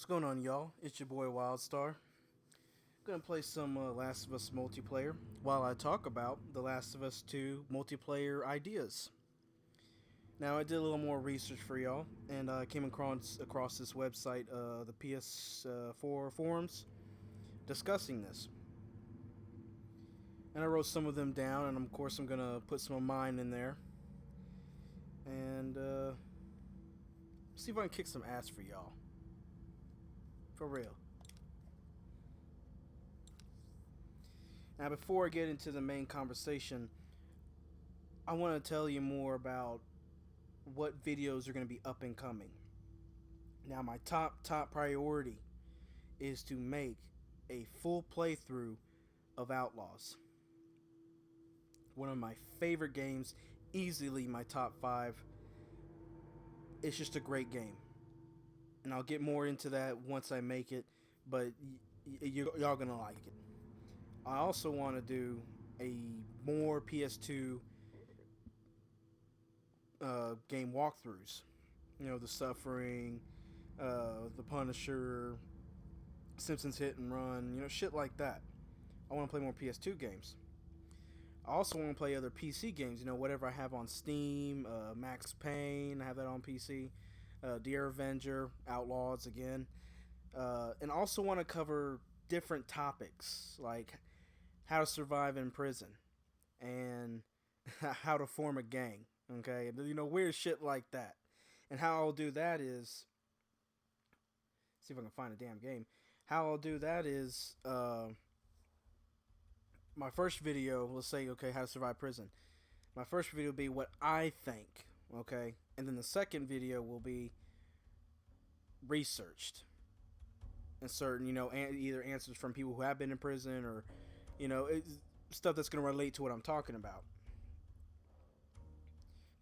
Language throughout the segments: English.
What's going on, y'all? It's your boy Wildstar. Gonna play some Last of Us multiplayer while I talk about the Last of Us 2 multiplayer ideas. Now, I did a little more research for y'all, and I came across this website, the PS4 forums, discussing this. And I wrote some of them down, and of course, I'm gonna put some of mine in there, and see if I can kick some ass for y'all. For real. Now, before I get into the main conversation, I want to tell you more about what videos are going to be up and coming. Now, my top priority is to make a full playthrough of Outlaws. One of my favorite games, easily my top 5. It's just a great game. And I'll get more into that once I make it, but y'all going to like it. I also want to do a more PS2 game walkthroughs. You know, The Suffering, The Punisher, Simpsons Hit and Run, shit like that. I want to play more PS2 games. I also want to play other PC games, whatever I have on Steam, Max Payne, I have that on PC, Dear Avenger, Outlaws again. And also want to cover different topics, like how to survive in prison and how to form a gang, okay? Weird shit like that. And how I'll do that is, see if I can find a damn game. How I'll do that is, my first video, let's say, okay, how to survive prison. My first video will be what I think, okay? And then the second video will be researched. And certain, either answers from people who have been in prison or, stuff that's going to relate to what I'm talking about.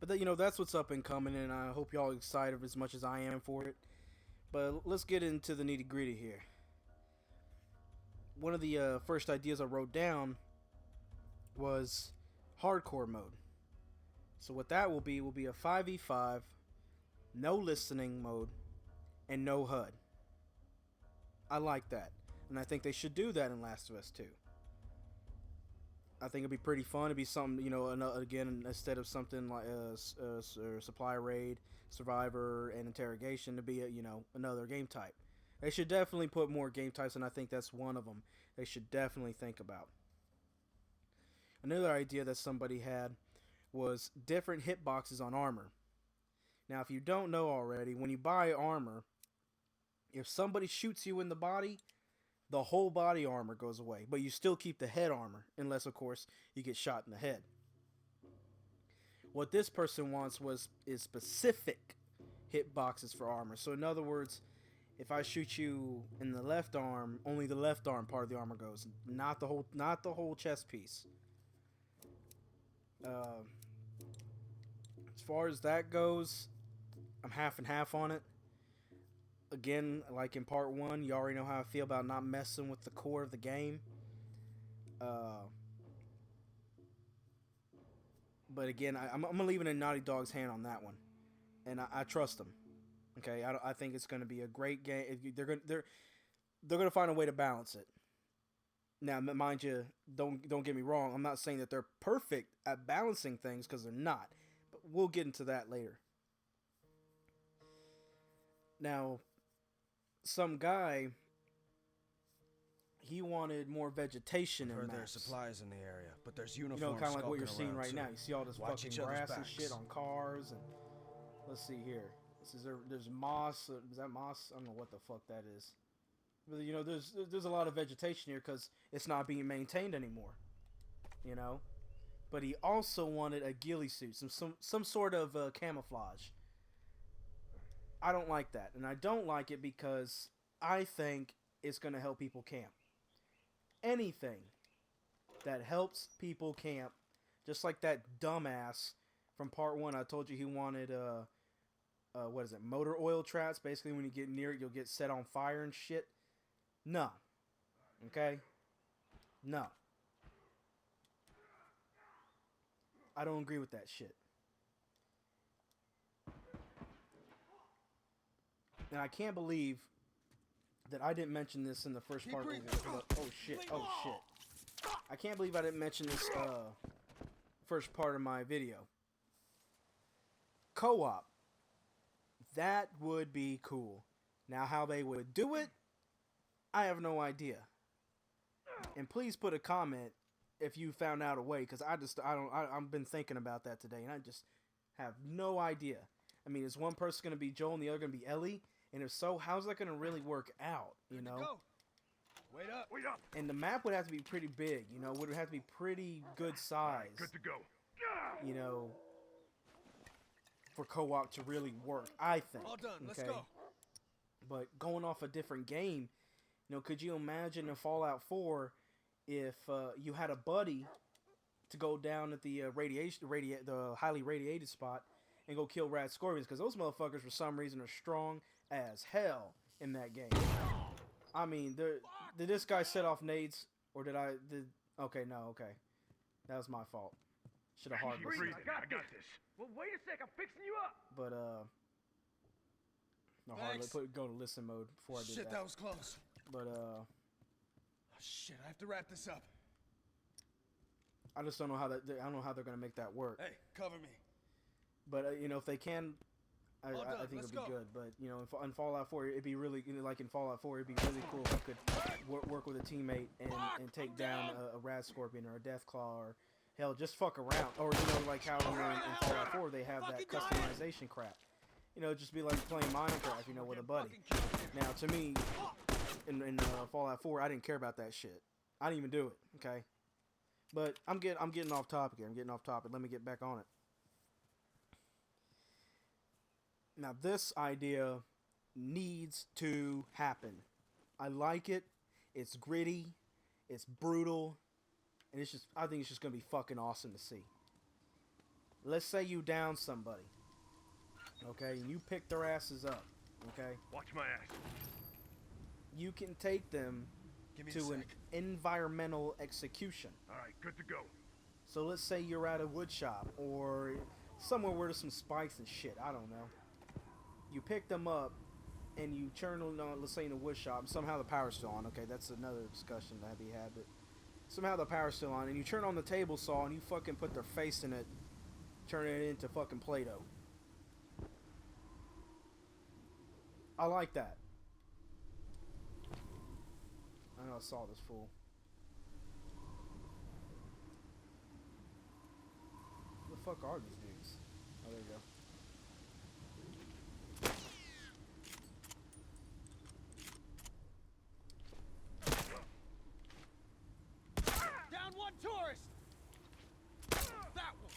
But, that's what's up and coming, and I hope y'all are excited as much as I am for it. But let's get into the nitty gritty here. One of the first ideas I wrote down was hardcore mode. So what that will be a 5v5, no listening mode, and no HUD. I like that, and I think they should do that in Last of Us 2. I think it'd be pretty fun. It'd be something, again, instead of something like a supply raid, survivor, and interrogation, to be another game type. They should definitely put more game types, and I think that's one of them they should definitely think about. Another idea that somebody had was different hitboxes on armor. Now, if you don't know already, when you buy armor, if somebody shoots you in the body, the whole body armor goes away, but you still keep the head armor, unless, of course, you get shot in the head. What this person wants is specific hitboxes for armor. So, in other words, if I shoot you in the left arm, only the left arm part of the armor goes, not the whole chest piece. As far as that goes, I'm half and half on it. Again, like in part 1, you already know how I feel about not messing with the core of the game. But again, I'm gonna leave it in Naughty Dog's hand on that one, and I trust them. Okay, I think it's gonna be a great game. They're gonna find a way to balance it. Now, mind you, don't get me wrong. I'm not saying that they're perfect at balancing things, because they're not. But we'll get into that later. Now, some guy, he wanted more vegetation in maps. There's supplies in the area, but there's uniforms. Kind of like what you're seeing right now. You see all this fucking grass and shit on cars, and let's see here. There's moss. Is that moss? I don't know what the fuck that is. But there's a lot of vegetation here because it's not being maintained anymore. But he also wanted a ghillie suit, some sort of camouflage. I don't like that, and I don't like it because I think it's going to help people camp. Anything that helps people camp, just like that dumbass from part 1. I told you he wanted what is it, motor oil traps. Basically, when you get near it, you'll get set on fire and shit. No. Okay? No. I don't agree with that shit. And I can't believe that I didn't mention this in the first part. Oh shit! Oh shit! I can't believe I didn't mention this first part of my video. Co-op. That would be cool. Now, how they would do it, I have no idea. And please put a comment if you found out a way, because I've been thinking about that today, and I just have no idea. I mean, is one person going to be Joel and the other going to be Ellie? And if so, how's that going to really work out, you know? Wait up. Wait up. And the map would have to be pretty big, you know? Would have to be pretty good size. Good to go. You know, for co-op to really work, I think. All done. Okay? Let's go. But going off a different game, you know, could you imagine in Fallout 4 if you had a buddy to go down at the the highly radiated spot and go kill rad scorpions? Because those motherfuckers, for some reason, are strong as hell in that game. I mean, did this guy set off nades, or did I? Okay, no, okay, that was my fault. Should have hard listened. I got this. Well, wait a sec. I'm fixing you up. But no, hard. Go to listen mode before I did that. Shit, that was close. But Oh, shit, I have to wrap this up. I just don't know how that. I don't know how they're gonna make that work. Hey, cover me. But you know, if they can, I think Let's it'd be go. good. But you know, in Fallout 4, it'd be really, you know, like in Fallout 4, it'd be really cool if I could work with a teammate and take down a rad scorpion or a death claw, or hell, just fuck around. Or you know, like how in Fallout 4 they have that customization crap. You know, just be like playing Minecraft, you know, with a buddy. Now, to me, in Fallout 4, I didn't care about that shit. I didn't even do it. Okay. But I'm getting off topic here. I'm getting off topic. Let me get back on it. Now, this idea needs to happen. I like it. It's gritty. It's brutal. And I think it's just going to be fucking awesome to see. Let's say you down somebody. Okay? And you pick their asses up. Okay? Watch my ass. You can take them to an environmental execution. All right, good to go. So let's say you're at a wood shop or somewhere where there's some spikes and shit. I don't know. You pick them up and you turn on, let's say in a wood shop, and somehow the power's still on. Okay, that's another discussion that we had, but somehow the power's still on, and you turn on the table saw and you fucking put their face in it, turn it into fucking Play-Doh. I like that. I know I saw this fool. Who the fuck are these dudes? Oh, there you go. Down one tourist. That one.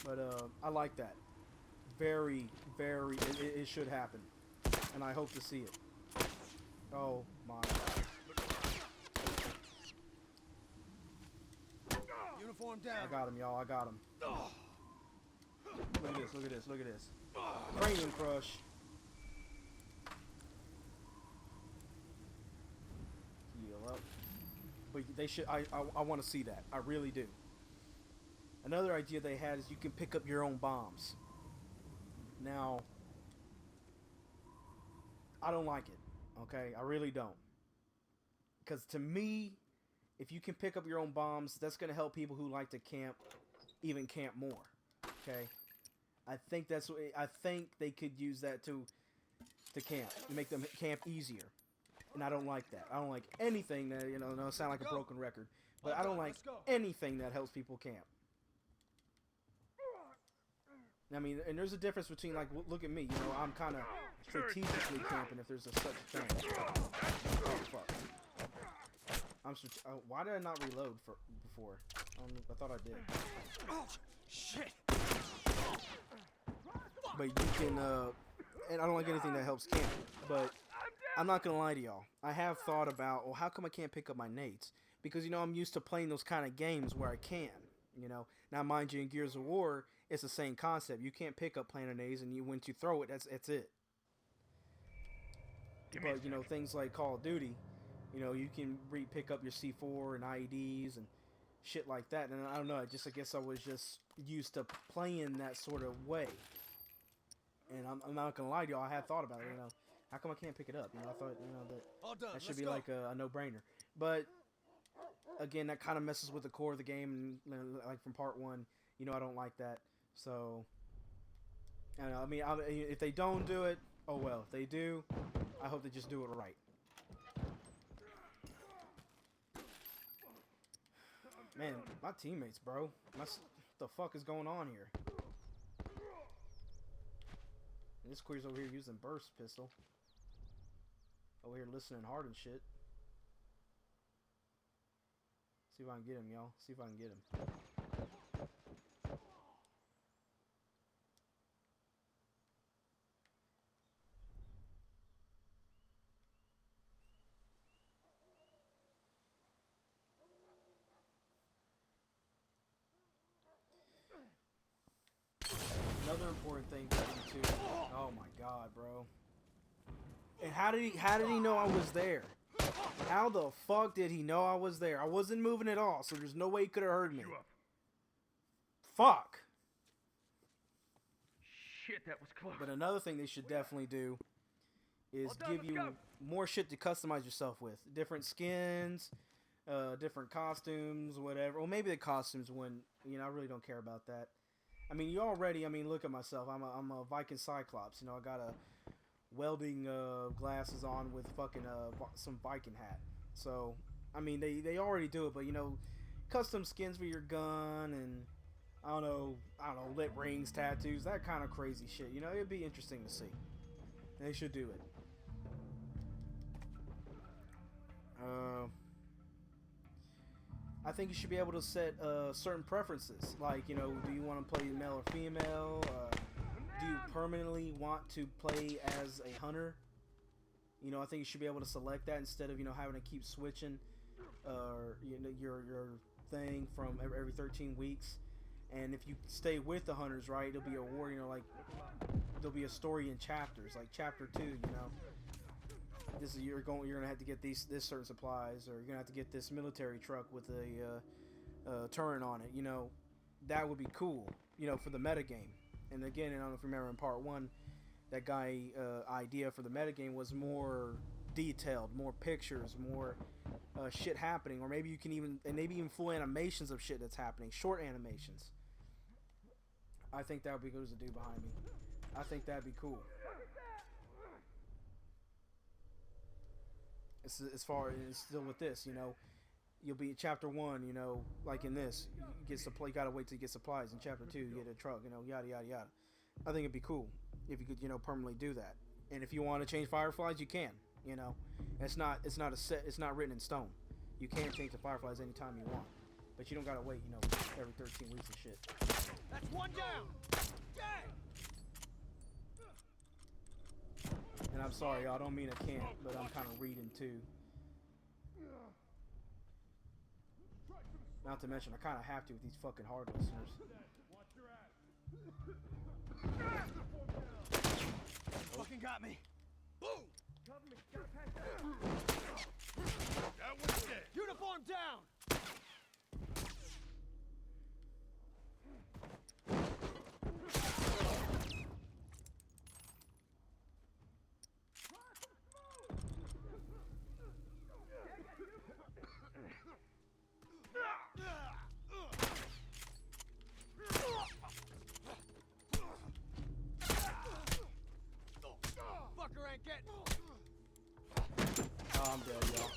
But I like that. Very, very. It should happen, and I hope to see it. Oh my God. Uniform down. I got him, y'all. I got him. Look at this. Look at this. Look at this. Cranium crush. Heal up. But they should. I want to see that. I really do. Another idea they had is you can pick up your own bombs. Now, I don't like it. Okay, I really don't. Because to me, if you can pick up your own bombs, that's going to help people who like to camp, even camp more. Okay, I think they could use that to camp, make them camp easier. And I don't like that. I don't like anything that, you know, no, sound like a broken record, but I don't like anything that helps people camp. I mean, and there's a difference between, like, look at me, you know, I'm kind of strategically camping if there's a such thing. Oh, fuck. Why did I not reload before? I thought I did. Oh, shit. But you can, and I don't like anything that helps camp, but I'm not going to lie to y'all. I have thought about, well, how come I can't pick up my nades? Because, you know, I'm used to playing those kind of games where I can, you know. Now, mind you, in Gears of War, it's the same concept. You can't pick up planar nades, and once you throw it, that's it. But, you know, things like Call of Duty, you know, you can pick up your C4 and IEDs and shit like that. And I don't know, I guess I was just used to playing that sort of way. And I'm not gonna lie to y'all, I had thought about it, you know. How come I can't pick it up? You know, I thought, you know, All done. that should Let's be go. like a no-brainer. But again, that kind of messes with the core of the game, and like from part one, you know, I don't like that. So, I don't know. I mean, if they don't do it, oh well. If they do, I hope they just do it right. Man, my teammates, bro. What the fuck is going on here? And this queer's over here using burst pistol. Over here listening hard and shit. See if I can get him, y'all. See if I can get him. Another important thing to do too. Oh my god, bro. And how did he know I was there? How the fuck did he know I was there? I wasn't moving at all, so there's no way he could have heard me. You up. Fuck. Shit, that was close. But another thing they should definitely do is All done, give let's you go. more shit to customize yourself with. Different skins, different costumes, whatever. Well, maybe the costumes wouldn't. You know, I really don't care about that. I mean, you already. I mean, look at myself. I'm a Viking Cyclops. You know, I got a welding glasses on with fucking some Viking hat. So, I mean, they already do it, but you know, custom skins for your gun and I don't know, lit rings, tattoos, that kind of crazy shit. You know, it'd be interesting to see. They should do it. I think you should be able to set certain preferences, like, you know, do you want to play male or female? Do you permanently want to play as a hunter? You know, I think you should be able to select that instead of, you know, having to keep switching you know, your thing from every 13 weeks. And if you stay with the hunters, right, it'll be a war, you know, like there'll be a story in chapters, like chapter 2, you know. This is you're gonna have to get this certain supplies, or you're gonna have to get this military truck with a turret on it. You know, that would be cool. You know, for the metagame. And again, I don't know if you remember in part 1, that guy idea for the metagame was more detailed, more pictures, more shit happening, or maybe you can even full animations of shit that's happening, short animations. I think that would be good to do behind me. I think that'd be cool. As far as still with this, you know, you'll be in chapter 1, you know, like in this, you get supply, you gotta wait till you get supplies. In chapter 2, you get a truck, you know, yada yada yada. I think it'd be cool if you could, you know, permanently do that. And if you want to change fireflies, you can. You know, it's not written in stone. You can change the fireflies anytime you want, but you don't gotta wait, you know, every 13 weeks and shit. That's one down. Dang. And I'm sorry, y'all, I don't mean I can't, but I'm kind of reading too. Not to mention, I kind of have to with these fucking hard listeners. Fucking got me. Boom. Cover me. Gotta pass that. That one's dead. Uniform down. Fucker ain't getting. Oh, I'm dead, y'all.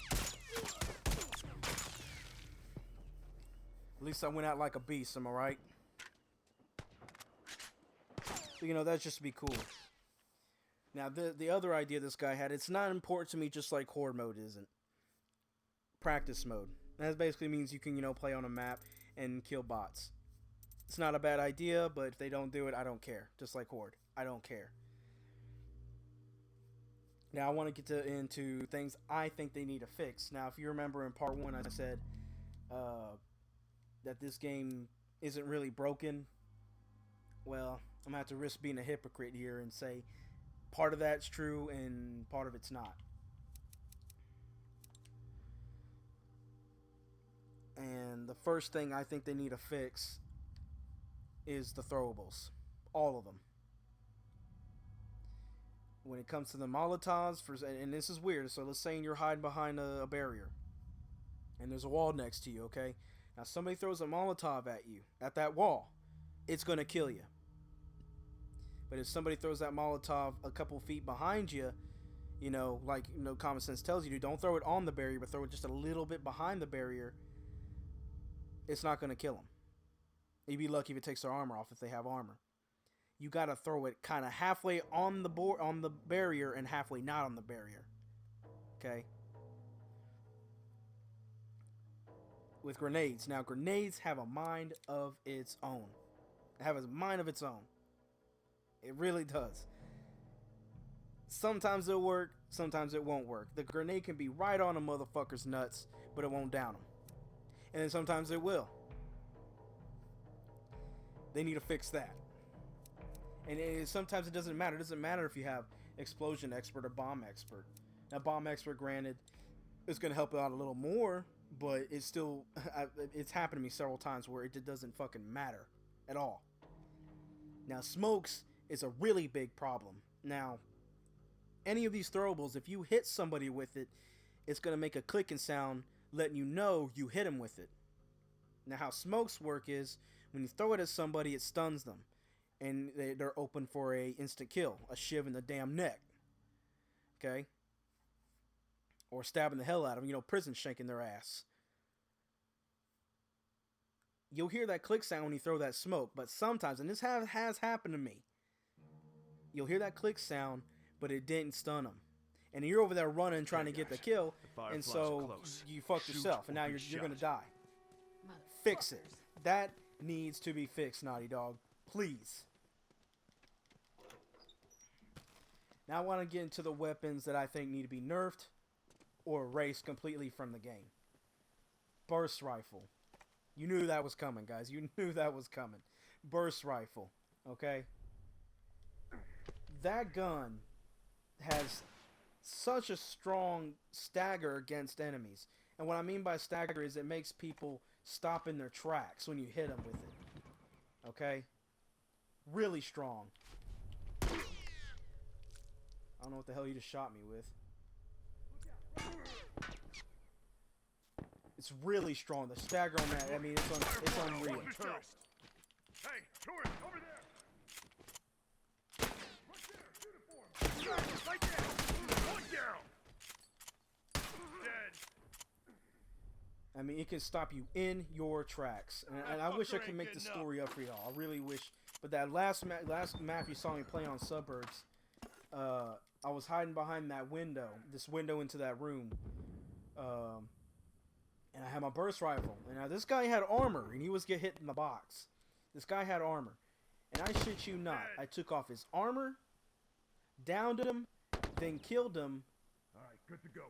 At least I went out like a beast, am I right? But, you know, that's just to be cool. Now, the other idea this guy had, it's not important to me just like horde mode isn't. Practice mode. That basically means you can, you know, play on a map and kill bots. It's not a bad idea, but if they don't do it, I don't care. Just like horde. I don't care. Now, I want to get into things I think they need to fix. Now, if you remember in part 1, I said that this game isn't really broken. Well, I'm going to have to risk being a hypocrite here and say part of that's true and part of it's not. And the first thing I think they need to fix is the throwables. All of them. when it comes to the Molotovs, and this is weird. So let's say you're hiding behind a barrier, and there's a wall next to you. Okay, now somebody throws a Molotov at you at that wall, it's gonna kill you. But if somebody throws that Molotov a couple feet behind you, you know, like common sense tells you to, don't throw it on the barrier, but throw it just a little bit behind the barrier. It's not gonna kill them. You'd be lucky if it takes their armor off if they have armor. You gotta throw it kind of halfway on the barrier and halfway not on the barrier. Okay. With grenades, now grenades have a mind of its own. It has a mind of its own. It really does. Sometimes it'll work, sometimes it won't work. The grenade can be right on a motherfucker's nuts, but it won't down them. And then sometimes it will. They need to fix that. And sometimes it doesn't matter. It doesn't matter if you have explosion expert or bomb expert. Now, bomb expert, granted, is going to help out a little more, but it's still, it's happened to me several times where it just doesn't fucking matter at all. Now, smokes is a really big problem. Now, any of these throwables, if you hit somebody with it, it's going to make a clicking sound letting you know you hit them with it. Now, how smokes work is when you throw it at somebody, it stuns them. And they're open for a instant kill, a shiv in the damn neck. Okay? Or stabbing the hell out of them, prison shanking their ass. You'll hear that click sound when you throw that smoke, but sometimes, and this has happened to me, you'll hear that click sound, but it didn't stun them. And you're over there running, trying to get the kill, and so you fucked yourself, and now you're gonna die. Fix it. That needs to be fixed, Naughty Dog. Please. Now I want to get into the weapons that I think need to be nerfed or erased completely from the game. Burst rifle. You knew that was coming, guys. You knew that was coming. Burst rifle. Okay? That gun has such a strong stagger against enemies. And what I mean by stagger is it makes people stop in their tracks when you hit them with it. Okay? Really strong. I don't know what the hell you just shot me with. It's really strong. The stagger on that, I mean, it's unreal. Hey, tourist, over there! Right there! One down! Dead! I mean, it can stop you in your tracks. And I wish I could make the story up for y'all. I really wish. But that last map you saw me play on Suburbs, I was hiding behind that window, this window into that room, and I had my burst rifle. And now this guy had armor, and he was getting hit in the box. This guy had armor, and I shit you not, I took off his armor, downed him, then killed him. All right, good to go.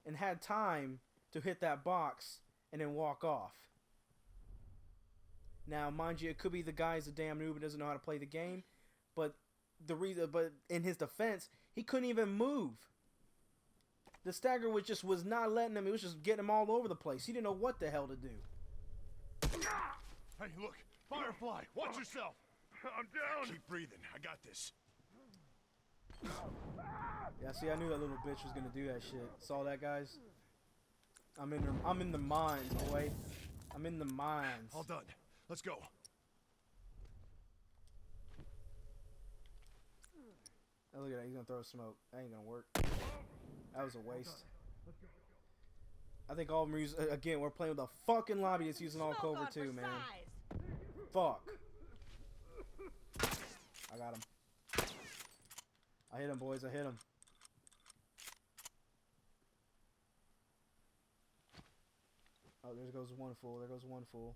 And had time to hit that box and then walk off. Now, mind you, it could be the guy's a damn noob and doesn't know how to play the game, but in his defense, he couldn't even move. The stagger was not letting him. It was just getting him all over the place. He didn't know what the hell to do. Hey, look, Firefly, watch yourself. I'm down. Keep breathing. I got this. Yeah, see, I knew that little bitch was gonna do that shit. Saw that, guys? I'm in the mines, boy. I'm in the mines. All done. Let's go. Oh, look at that. He's gonna throw smoke. That ain't gonna work. That was a waste. I think all of them again, we're playing with a fucking lobby that's using all Cobra too, man. Fuck. I got him. I hit him, boys. I hit him. Oh, there goes one fool. There goes one fool.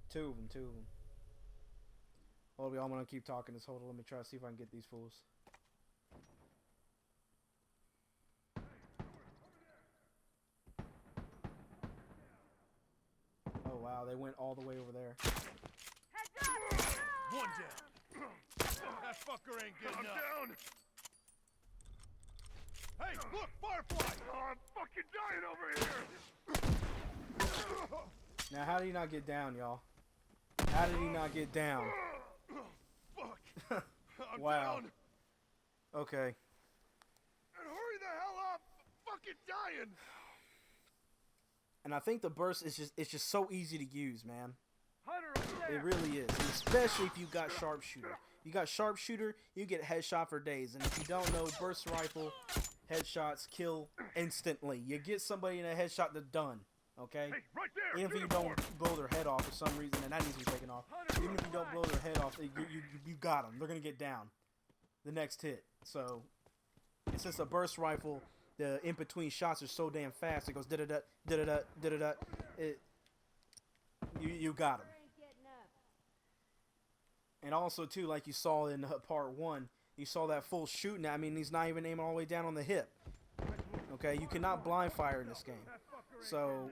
Two of them. Hold on, I'm gonna keep talking this. Hold on, let me try to see if I can get these fools. Oh wow, they went all the way over there. One down. That fucker ain't getting I'm up. down. Hey, look, Firefly! Oh, I'm fucking dying over here. Now, how did he not get down, y'all? How did he not get down? Fuck! I'm Wow. down. Okay. fucking dying. And I think the burst is just so easy to use, man. Hunter, over there. It really is, and especially if you got sharpshooter. You got sharpshooter, you get headshot for days. And if you don't know, burst rifle headshots kill instantly. You get somebody in a headshot, they're done. Okay. Hey, right there. Even if you don't blow their head off for some reason, and that needs to be taken off. Even if you don't blow their head off, you got them. They're gonna get down. The next hit. So, and since a burst rifle, the in between shots are so damn fast. It goes da da da da da da da da. It. You got them. And also too, like you saw in part 1, you saw that full shooting. I mean, he's not even aiming all the way down on the hip. Okay, you cannot blind fire in this game. So,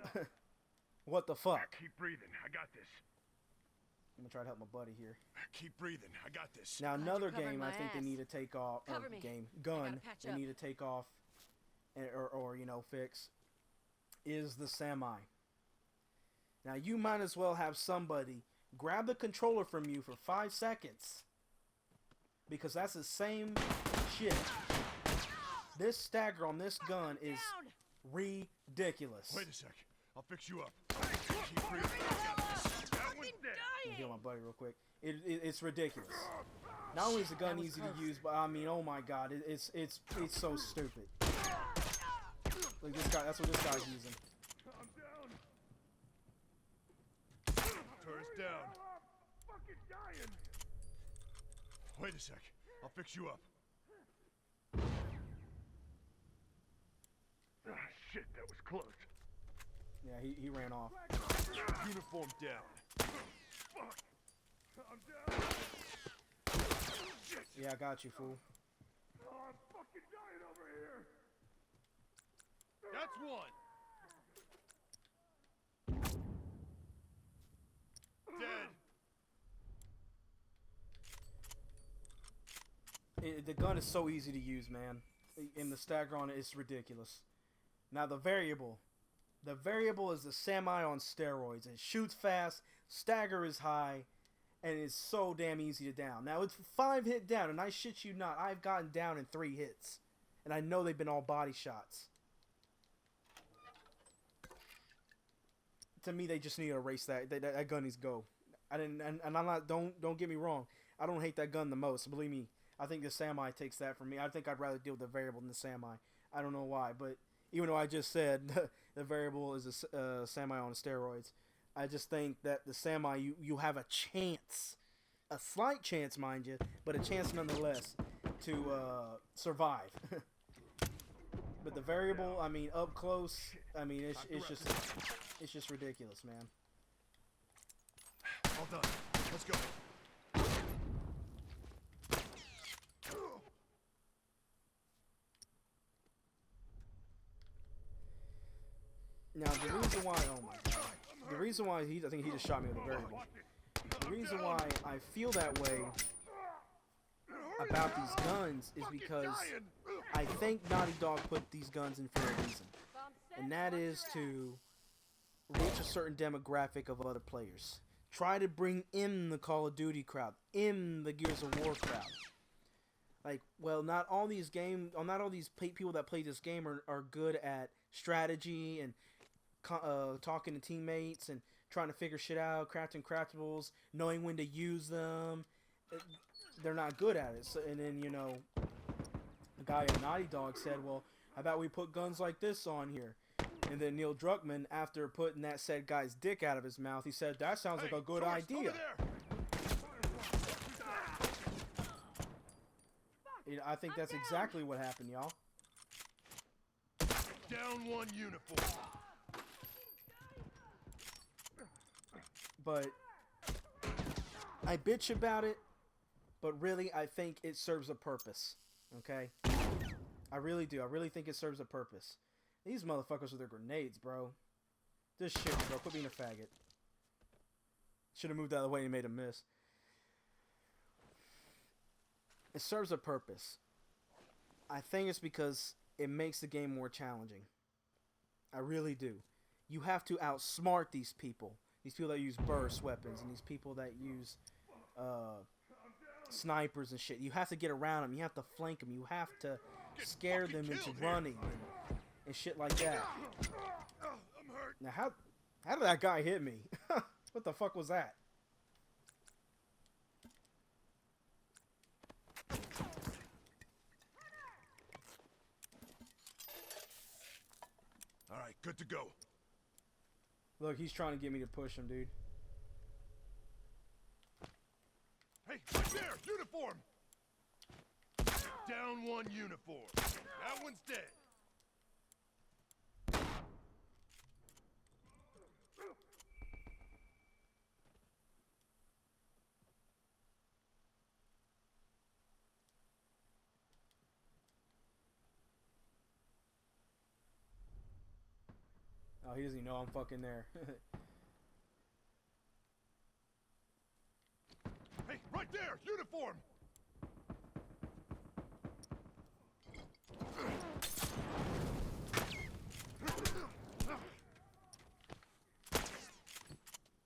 what the fuck? Keep breathing. I got this. I'm gonna try to help my buddy here. Keep breathing. I got this. Now Glad another you're covering game I my think they ass. need to take off. Cover me. Game I gun gotta patch they up. need to take off, or you know fix, is the semi. Now you might as well have somebody grab the controller from you for 5 seconds, because that's the same shit. This stagger on this gun is Down. ridiculous. Wait a sec. I'll fix you up. Keep breathing. I got this. That one's dead. Let me heal my buddy real quick. It's ridiculous. Not only is the gun easy to use, but I mean, oh my god, it's so stupid. Like this guy, that's what this guy's using. I'm down. Turret's down. I'm fucking dying. Wait a sec. I'll fix you up. Ah, shit, that was close. Yeah, he ran off. Uniform down. Fuck. I'm down. Shit. Yeah, I got you, fool. Oh, I'm fucking dying over here. That's one. Dead. The gun is so easy to use, man. And the stagger on it is ridiculous. Now the variable is the semi on steroids. It shoots fast, stagger is high, and it's so damn easy to down. Now it's 5 hit down, and I shit you not, I've gotten down in 3 hits, and I know they've been all body shots. To me, they just need to erase that. That gun needs to go. And I'm not. Don't get me wrong. I don't hate that gun the most. Believe me. I think the semi takes that from me. I think I'd rather deal with the variable than the semi. I don't know why, but even though I just said the variable is a semi on steroids, I just think that the semi you have a chance, a slight chance, mind you, but a chance nonetheless to survive. But the variable, I mean, up close, I mean, it's just ridiculous, man. All done. Let's go. Now the reason why, oh my god, the reason why I think he just shot me with a variable. The reason why I feel that way about these guns is because I think Naughty Dog put these guns in for a reason, and that is to reach a certain demographic of other players. Try to bring in the Call of Duty crowd, in the Gears of War crowd. Like, well, not all these people that play this game are good at strategy and talking to teammates and trying to figure shit out, crafting craftables, knowing when to use them. They're not good at it. So, and then, you know, the guy at Naughty Dog said, well, how about we put guns like this on here? And then Neil Druckmann, after putting that said guy's dick out of his mouth, he said, that sounds like a good idea. You know, I think that's exactly what happened, y'all. Down one uniform. But I bitch about it, but really I think it serves a purpose. Okay? I really do. I really think it serves a purpose. These motherfuckers with their grenades, bro. This shit, bro. Quit being a faggot. Should have moved out of the way and made a miss. It serves a purpose. I think it's because it makes the game more challenging. I really do. You have to outsmart these people. These people that use burst weapons and these people that use snipers and shit. You have to get around them. You have to flank them. You have to scare them into running and and shit like that. I'm hurt. Now, how did that guy hit me? What the fuck was that? All right, good to go. Look, he's trying to get me to push him, dude. Hey, right there, uniform. Down one uniform. That one's dead. Oh, he doesn't even know I'm fucking there. Hey, right there, uniform.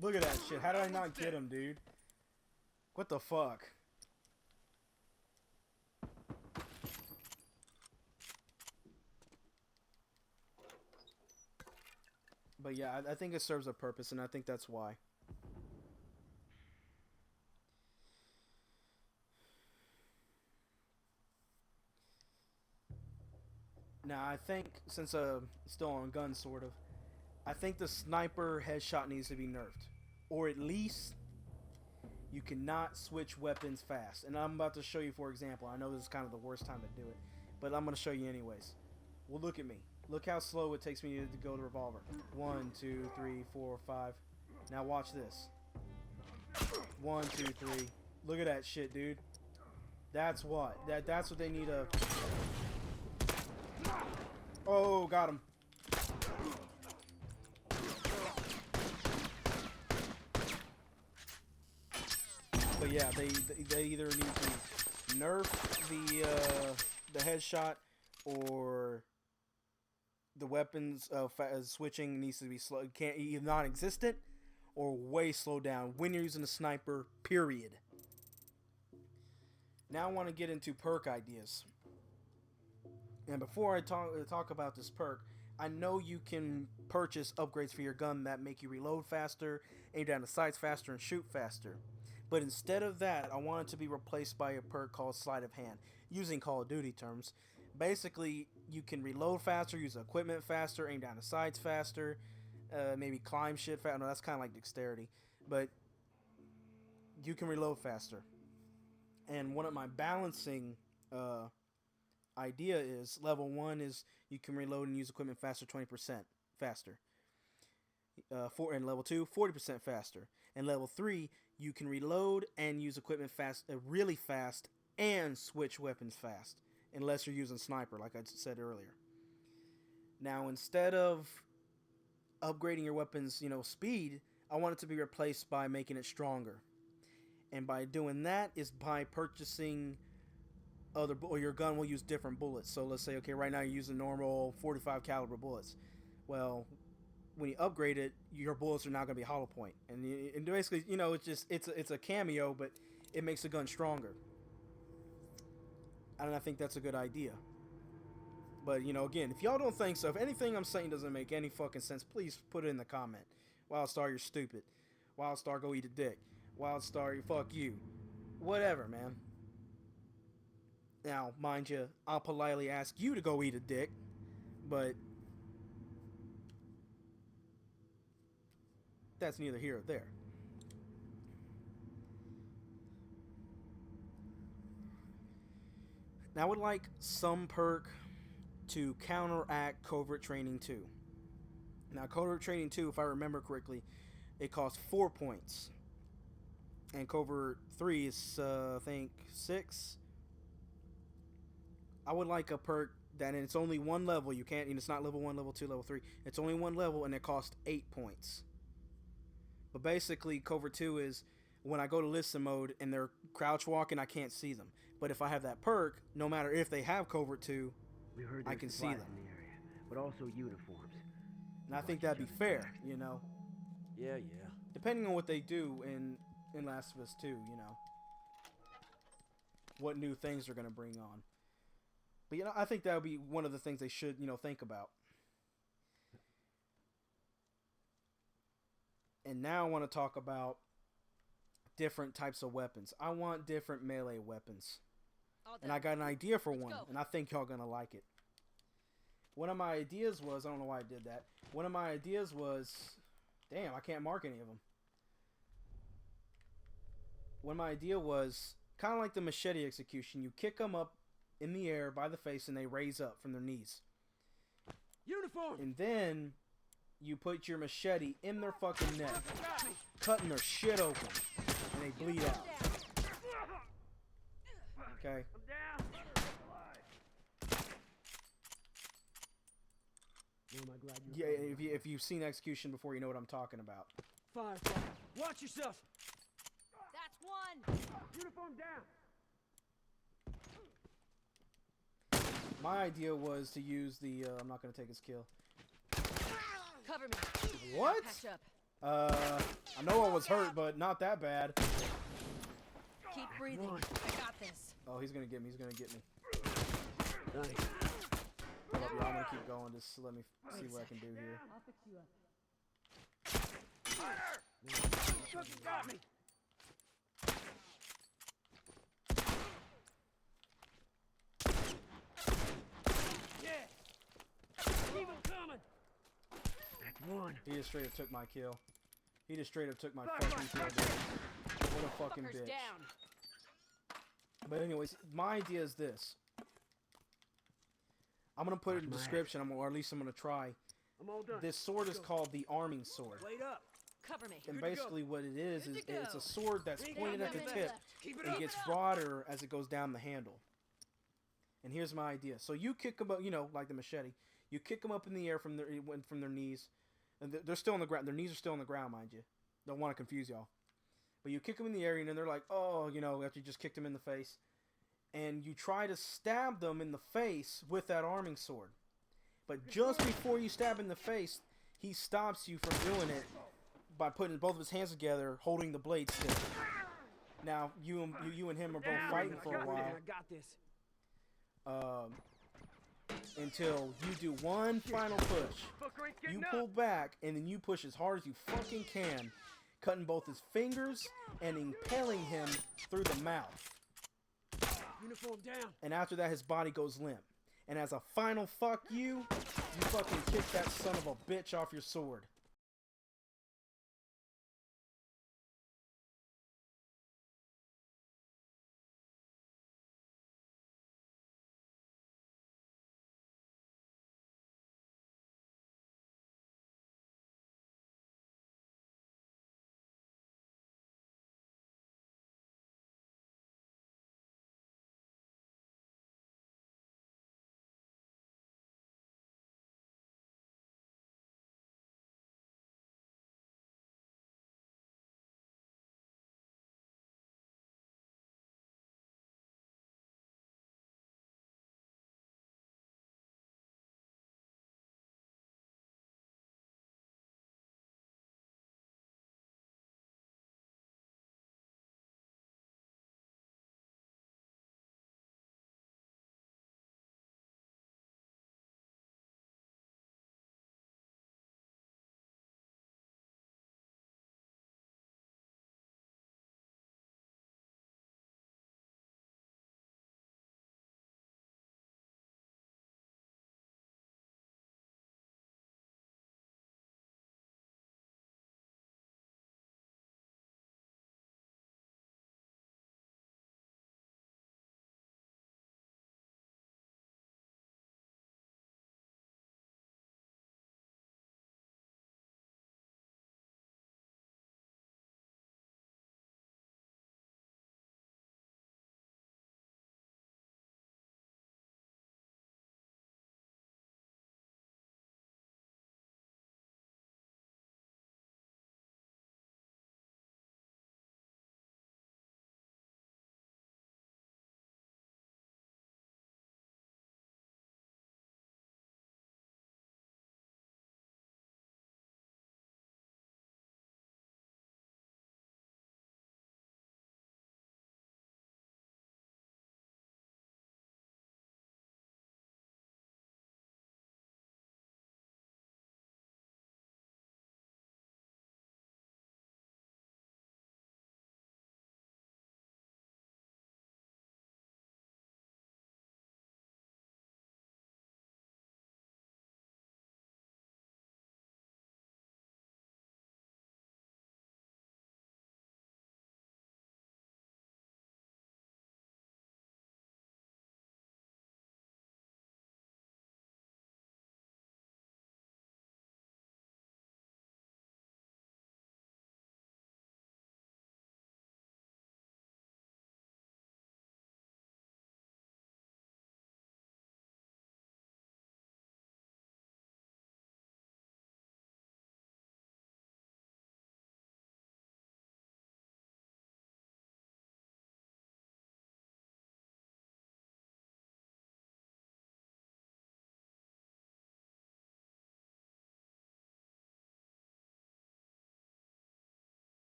Look at that shit. How did I not get him, dude? What the fuck? But yeah, I think it serves a purpose, and I think that's why. Now, I think, since still on guns, sort of, I think the sniper headshot needs to be nerfed. Or at least, you cannot switch weapons fast. And I'm about to show you, for example. I know this is kind of the worst time to do it, but I'm going to show you anyways. Well, look at me. Look how slow it takes me to go to revolver. 1, 2, 3, 4, 5. Now watch this. 1, 2, 3. Look at that shit, dude. That's what. That's what they need to... Oh, got him. But yeah, they either need to nerf the headshot, or the weapons switching needs to be slow. Can't either non-existent or way slowed down when you're using a sniper. Period. Now I want to get into perk ideas. And before I talk about this perk, I know you can purchase upgrades for your gun that make you reload faster, aim down the sights faster, and shoot faster. But instead of that, I want it to be replaced by a perk called Sleight of Hand, using Call of Duty terms. Basically, you can reload faster, use equipment faster, aim down the sights faster, maybe climb shit faster. No, that's kind of like dexterity. But you can reload faster. And one of my balancing idea is, level 1 is you can reload and use equipment faster 20% faster. And level 2, 40% faster. And level 3, you can reload and use equipment really fast, and switch weapons fast, unless you're using sniper, like I said earlier. Now, instead of upgrading your weapons, speed, I want it to be replaced by making it stronger. And by doing that is by purchasing or your gun will use different bullets. So let's say, okay, right now you're using normal 45 caliber bullets. Well, when you upgrade it, your bullets are now going to be hollow point, and basically, it's a cameo, but it makes the gun stronger. And I think that's a good idea. But again, if y'all don't think so, if anything I'm saying doesn't make any fucking sense, please put it in the comment. Wildstar, you're stupid. Wildstar, go eat a dick. Wildstar, fuck you. Whatever, man. Now, mind you, I'll politely ask you to go eat a dick, but that's neither here or there. Now, I would like some perk to counteract Covert Training 2. Now, Covert Training 2, if I remember correctly, it costs 4 points. And Covert 3 is, I think, 6. I would like a perk that it's only one level. You can't, it's not level 1, level 2, level 3. It's only one level, and it costs 8 points. But basically, Covert 2 is when I go to listen mode and they're crouch walking, I can't see them. But if I have that perk, no matter if they have Covert 2, I can see them. In the area, but also uniforms. And I think that'd be fair, Yeah. Depending on what they do in Last of Us 2, what new things they're going to bring on. But, I think that would be one of the things they should, think about. And now I want to talk about different types of weapons. I want different melee weapons. And I got an idea for one, and I think y'all gonna like it. One of my ideas was, I don't know why I did that. One of my ideas was, damn, I can't mark any of them. One of my idea was kind of like the machete execution. You kick them up in the air by the face, and they raise up from their knees. Uniform! And then you put your machete in their fucking neck, cutting their shit open, and they bleed out. Okay. I'm down! Oh, am I glad Yeah, if you've seen Execution before, you know what I'm talking about. Fire! Watch yourself! That's one! Uniform down! My idea was to use the, I'm not going to take his kill. Cover me. What? Patch up. I know I was hurt, but not that bad. Keep breathing. I got this. Oh, he's going to get me. He's going to get me. Nice. Hold up, y'all. I'm going to keep going. Just let me see what I can do here. I'll fix you up. Fucking got me! Yeah! Keep him coming! That's one. He just straight up took my kill. He just straight up took my fucking kill, dude. What a fucking Fucker's bitch. down. But anyways, my idea is this. I'm going to put it in the description, or at least I'm going to try. I'm all done. This sword is called the Arming Sword. Blade up. Cover me. And Good to go. basically what it is Good to it's go. a sword that's Ain't pointed got at the nothing tip left. Keep it and up. gets broader as it goes down the handle. And here's my idea. So you kick them up, you know, like the machete. You kick them up in the air from their knees. And they're still on the ground. Their knees are still on the ground, mind you. Don't want to confuse y'all. But you kick them in the air, and then they're like, oh, you know, after you just kicked them in the face. And you try to stab them in the face with that arming sword. But just before you stab in the face, he stops you from doing it by putting both of his hands together, holding the blade still. Now, you and him are both fighting for a while. I got this. Until you do one final push. Fucker ain't You getting pull up. back, and then you push as hard as you fucking can, cutting both his fingers and impaling him through the mouth. Uniform down. And after that, his body goes limp. And as a final fuck you fucking kick that son of a bitch off your sword.